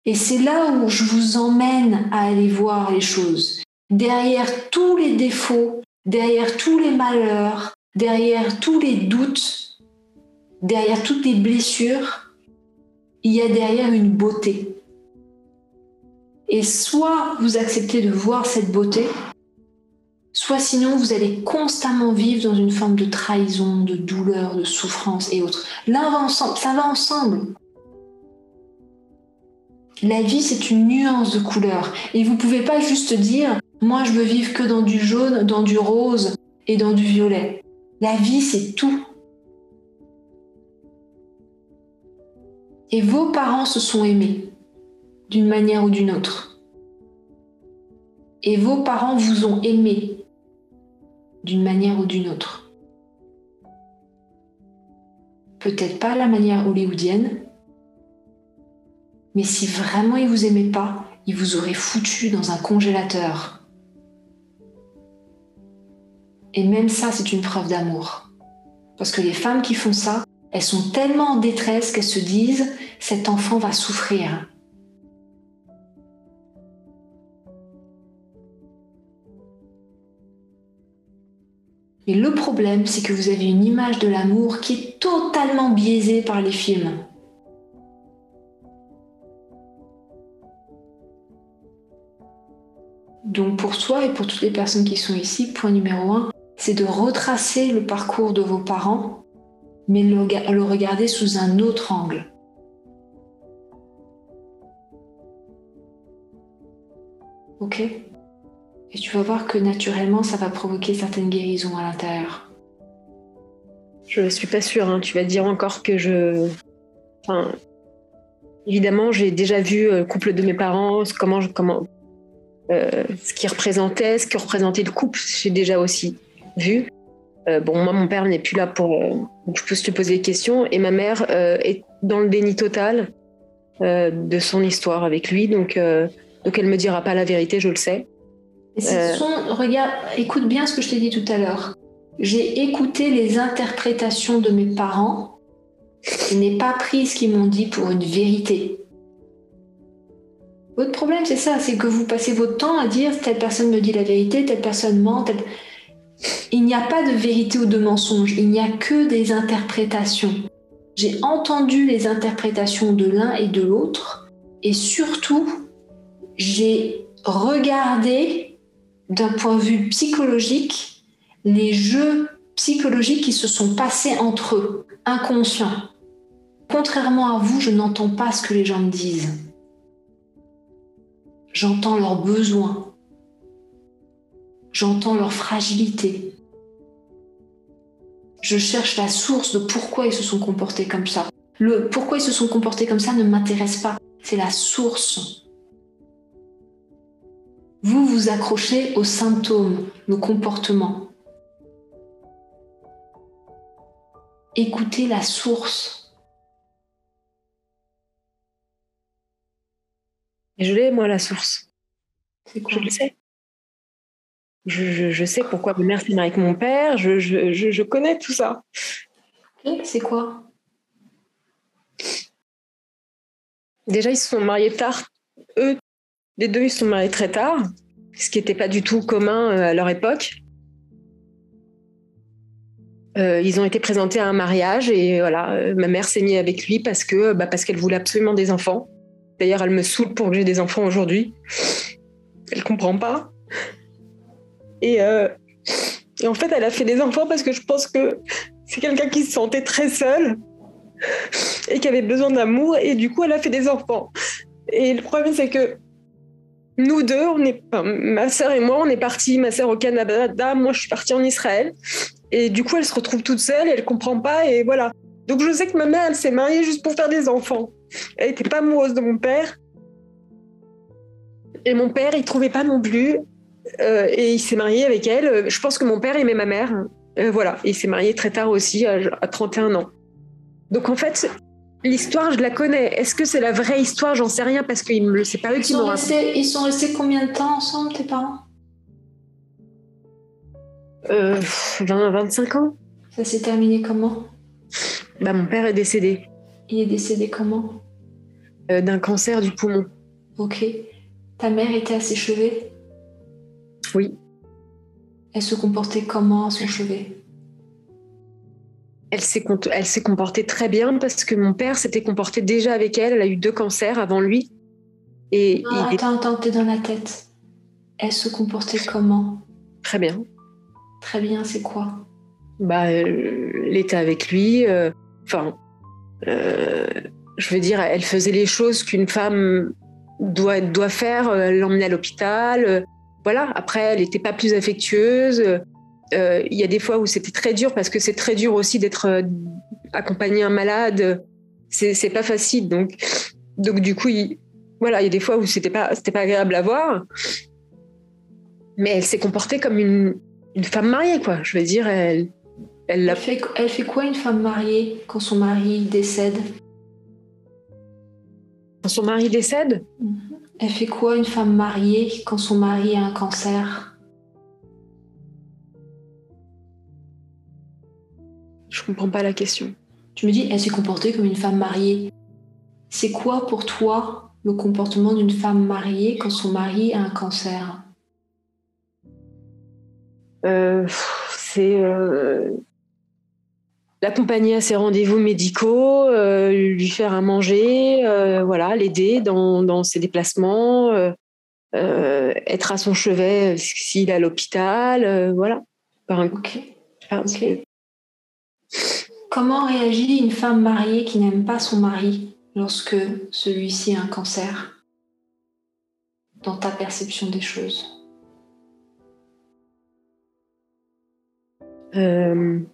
Et c'est là où je vous emmène à aller voir les choses. Derrière tous les défauts, derrière tous les malheurs, derrière tous les doutes, derrière toutes les blessures, il y a derrière une beauté. Et soit vous acceptez de voir cette beauté, soit sinon vous allez constamment vivre dans une forme de trahison, de douleur, de souffrance et autres. L'un va ensemble, ça va ensemble. La vie, c'est une nuance de couleurs. Et vous ne pouvez pas juste dire « moi, je veux vivre que dans du jaune, dans du rose et dans du violet ». La vie, c'est tout. Et vos parents se sont aimés d'une manière ou d'une autre. Et vos parents vous ont aimé d'une manière ou d'une autre. Peut-être pas la manière hollywoodienne, mais si vraiment ils vous aimaient pas, ils vous auraient foutu dans un congélateur. Et même ça, c'est une preuve d'amour. Parce que les femmes qui font ça, elles sont tellement en détresse qu'elles se disent « cet enfant va souffrir ». Mais le problème, c'est que vous avez une image de l'amour qui est totalement biaisée par les films. Donc pour toi et pour toutes les personnes qui sont ici, point numéro 1, c'est de retracer le parcours de vos parents, mais le regarder sous un autre angle. Ok ? Et tu vas voir que naturellement, ça va provoquer certaines guérisons à l'intérieur. Je ne suis pas sûre, hein. Tu vas dire encore que Enfin, évidemment, j'ai déjà vu le couple de mes parents, ce qui représentait, ce que représentait le couple, j'ai déjà aussi vu. Moi, mon père n'est plus là pour je peux te poser des questions, et ma mère est dans le déni total de son histoire avec lui, donc elle me dira pas la vérité, je le sais. Regarde, écoute bien ce que je t'ai dit tout à l'heure. J'ai écouté les interprétations de mes parents et n'ai pas pris ce qu'ils m'ont dit pour une vérité. Votre problème, c'est ça, c'est que vous passez votre temps à dire telle personne me dit la vérité, telle personne ment, Il n'y a pas de vérité ou de mensonge, il n'y a que des interprétations. J'ai entendu les interprétations de l'un et de l'autre, et surtout, j'ai regardé d'un point de vue psychologique les jeux psychologiques qui se sont passés entre eux, inconscients. Contrairement à vous, je n'entends pas ce que les gens me disent. J'entends leurs besoins. J'entends leur fragilité. Je cherche la source de pourquoi ils se sont comportés comme ça. Le pourquoi ils se sont comportés comme ça ne m'intéresse pas. C'est la source. Vous vous accrochez aux symptômes, aux comportements. Écoutez la source. Et je l'ai, moi, la source. C'est quoi ? Je le sais. Je sais pourquoi ma mère s'est mariée avec mon père. Je connais tout ça. Et c'est quoi ? Déjà, ils se sont mariés tard. Eux, les deux, ils se sont mariés très tard, ce qui n'était pas du tout commun à leur époque. Ils ont été présentés à un mariage et voilà, ma mère s'est mise avec lui parce qu'elle voulait absolument des enfants. D'ailleurs, elle me saoule pour que j'ai des enfants aujourd'hui. Elle comprend pas. Et en fait, elle a fait des enfants parce que je pense que c'est quelqu'un qui se sentait très seul et qui avait besoin d'amour, et du coup, elle a fait des enfants. Et le problème, c'est que nous deux, ma sœur et moi, on est partis, ma sœur au Canada, moi je suis partie en Israël. Et du coup, elle se retrouve toute seule, elle comprend pas, et voilà. Donc je sais que ma mère, elle s'est mariée juste pour faire des enfants. Elle était pas amoureuse de mon père. Et mon père, il trouvait pas non plus. Et il s'est marié avec elle. Je pense que mon père aimait ma mère. Voilà. Et il s'est marié très tard aussi, à 31 ans. Donc en fait, l'histoire, je la connais. Est-ce que c'est la vraie histoire ? J'en sais rien parce que c'est pas eux qui m'ont raconté. Ils sont restés combien de temps ensemble, tes parents ? 25 ans. Ça s'est terminé comment ? Mon père est décédé. Il est décédé comment ? D'un cancer du poumon. Ok. Ta mère était à ses chevets? Oui. Elle se comportait comment à son chevet? Elle s'est comportée très bien parce que mon père s'était comporté déjà avec elle. Elle a eu 2 cancers avant lui. Et Ah, attends, t'es dans la tête. Elle se comportait comment? très bien. Très bien, c'est quoi? Elle était avec lui. Je veux dire, elle faisait les choses qu'une femme doit faire. Elle l'emmenait à l'hôpital. Voilà. Après, elle n'était pas plus affectueuse. Il y a des fois où c'était très dur parce que c'est très dur aussi d'être accompagné un malade. C'est pas facile. Donc du coup, il y a des fois où c'était pas agréable à voir. Mais elle s'est comportée comme une femme mariée, quoi. Je veux dire, elle fait quoi une femme mariée quand son mari décède? Quand son mari décède, Elle fait quoi une femme mariée quand son mari a un cancer? je comprends pas la question. Tu me dis, elle s'est comportée comme une femme mariée. C'est quoi pour toi le comportement d'une femme mariée quand son mari a un cancer? C'est l'accompagner à ses rendez-vous médicaux, lui faire à manger, l'aider dans ses déplacements, être à son chevet s'il est à l'hôpital, voilà. Ok. Comment réagit une femme mariée qui n'aime pas son mari lorsque celui-ci a un cancer, dans ta perception des choses? Elle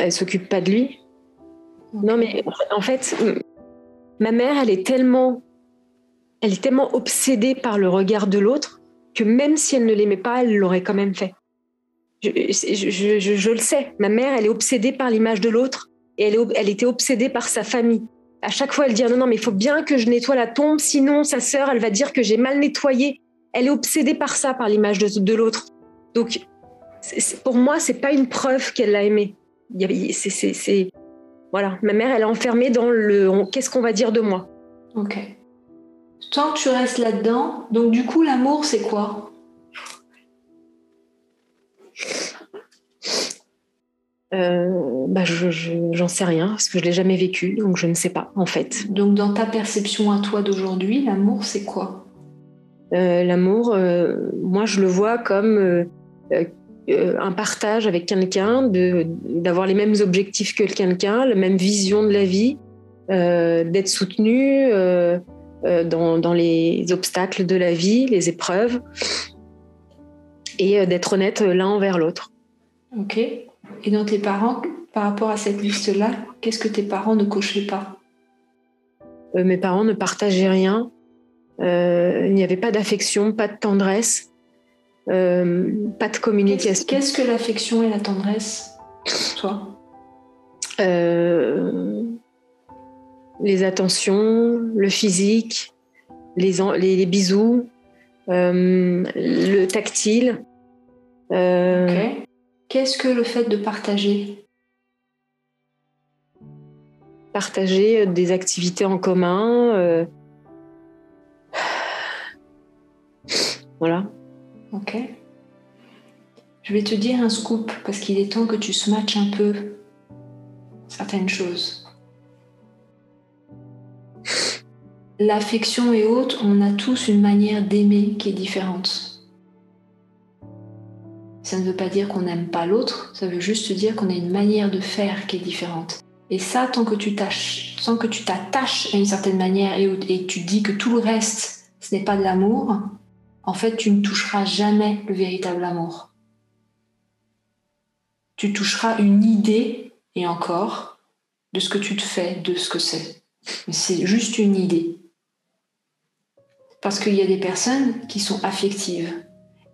s'occupe pas de lui. Okay. Non, mais en fait, ma mère, elle est tellement obsédée par le regard de l'autre que même si elle ne l'aimait pas, elle l'aurait quand même fait. Je le sais. Ma mère, elle est obsédée par l'image de l'autre et elle était obsédée par sa famille. À chaque fois, elle dit non, mais il faut bien que je nettoie la tombe, sinon sa sœur, elle va dire que j'ai mal nettoyé. Elle est obsédée par ça, par l'image de l'autre. Donc, pour moi, c'est pas une preuve qu'elle l'a aimé. Voilà. Ma mère, elle est enfermée dans qu'est-ce qu'on va dire de moi. Ok. Tant que tu restes là-dedans, donc du coup, l'amour, c'est quoi? J'en sais rien parce que je l'ai jamais vécu, donc je ne sais pas en fait. Donc dans ta perception à toi d'aujourd'hui, l'amour c'est quoi? L'amour, moi je le vois comme un partage avec quelqu'un, d'avoir les mêmes objectifs que quelqu'un, la même vision de la vie, d'être soutenu dans les obstacles de la vie, les épreuves, et d'être honnête l'un envers l'autre. Ok. Et dans tes parents, par rapport à cette liste-là, qu'est-ce que tes parents ne cochaient pas? Mes parents ne partageaient rien. Il n'y avait pas d'affection, pas de tendresse, pas de communication. Qu'est-ce que l'affection et la tendresse pour toi? Les attentions, le physique, les bisous, le tactile. Ok. Qu'est-ce que le fait de partager? Partager des activités en commun. Voilà. Ok. Je vais te dire un scoop parce qu'il est temps que tu smatches un peu certaines choses. L'affection et autres, on a tous une manière d'aimer qui est différente. Ça ne veut pas dire qu'on n'aime pas l'autre, ça veut juste dire qu'on a une manière de faire qui est différente. Et ça, tant que tu t'attaches à une certaine manière et tu dis que tout le reste, ce n'est pas de l'amour, en fait, tu ne toucheras jamais le véritable amour. Tu toucheras une idée, et encore, de ce que tu te fais, de ce que c'est. Mais c'est juste une idée. Parce qu'il y a des personnes qui sont affectives.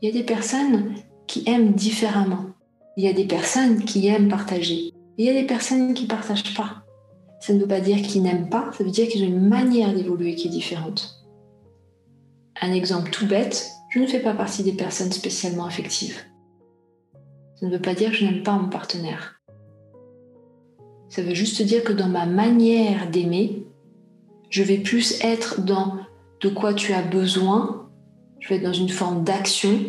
Il y a des personnes qui aiment différemment. Il y a des personnes qui aiment partager. Il y a des personnes qui ne partagent pas. Ça ne veut pas dire qu'ils n'aiment pas, ça veut dire qu'ils ont une manière d'évoluer qui est différente. Un exemple tout bête, je ne fais pas partie des personnes spécialement affectives. Ça ne veut pas dire que je n'aime pas mon partenaire. Ça veut juste dire que dans ma manière d'aimer, Je vais plus être dans de quoi tu as besoin, je vais être dans une forme d'action,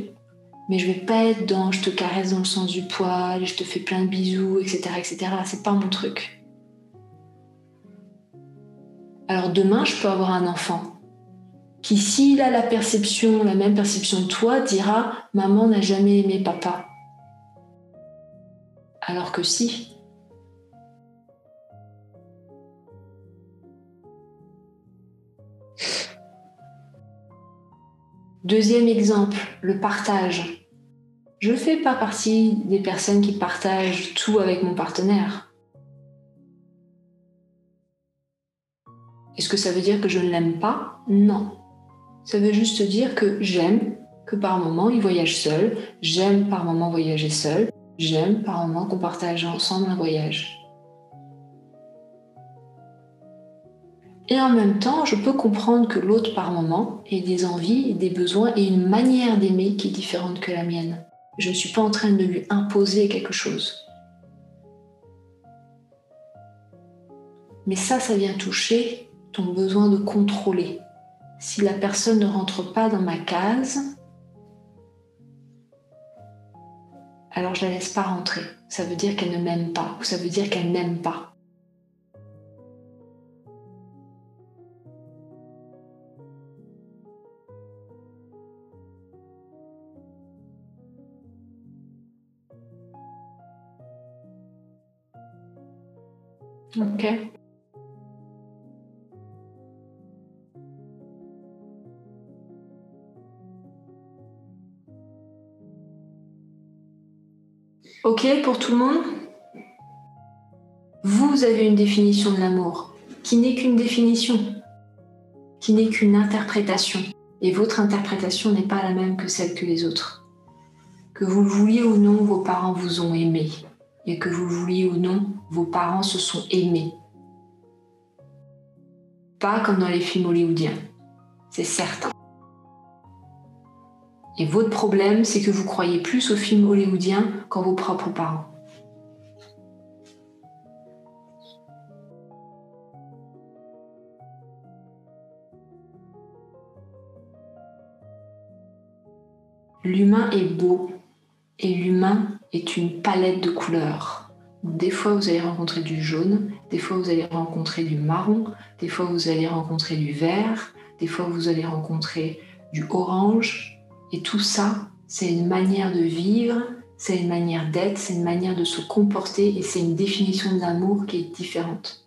mais je vais pas être dans je te caresse dans le sens du poil, je te fais plein de bisous, etc., etc. C'est pas mon truc. Alors demain, je peux avoir un enfant qui, s'il a la même perception que toi, dira « Maman n'a jamais aimé papa ». Alors que si. Deuxième exemple, le partage. Je ne fais pas partie des personnes qui partagent tout avec mon partenaire. Est-ce que ça veut dire que je ne l'aime pas? Non. Ça veut juste dire que j'aime que par moment il voyage seul, j'aime par moment voyager seul, j'aime par moment qu'on partage ensemble un voyage. Et en même temps, je peux comprendre que l'autre par moment ait des envies, des besoins et une manière d'aimer qui est différente que la mienne. Je ne suis pas en train de lui imposer quelque chose. Mais ça vient toucher ton besoin de contrôler. Si la personne ne rentre pas dans ma case, alors je la laisse pas rentrer. Ça veut dire qu'elle ne m'aime pas, ou ça veut dire qu'elle n'aime pas. Ok. Ok pour tout le monde? Vous avez une définition de l'amour, qui n'est qu'une définition, qui n'est qu'une interprétation. Et votre interprétation n'est pas la même que celle que les autres. Que vous le vouliez ou non, vos parents vous ont aimé. Et que vous le vouliez ou non, vos parents se sont aimés. Pas comme dans les films hollywoodiens, c'est certain. Et votre problème, c'est que vous croyez plus aux films hollywoodiens qu'en vos propres parents. L'humain est beau et l'humain est une palette de couleurs. Des fois, vous allez rencontrer du jaune, des fois, vous allez rencontrer du marron, des fois, vous allez rencontrer du vert, des fois, vous allez rencontrer du orange. Et tout ça, c'est une manière de vivre, c'est une manière d'être, c'est une manière de se comporter et c'est une définition de l'amour qui est différente.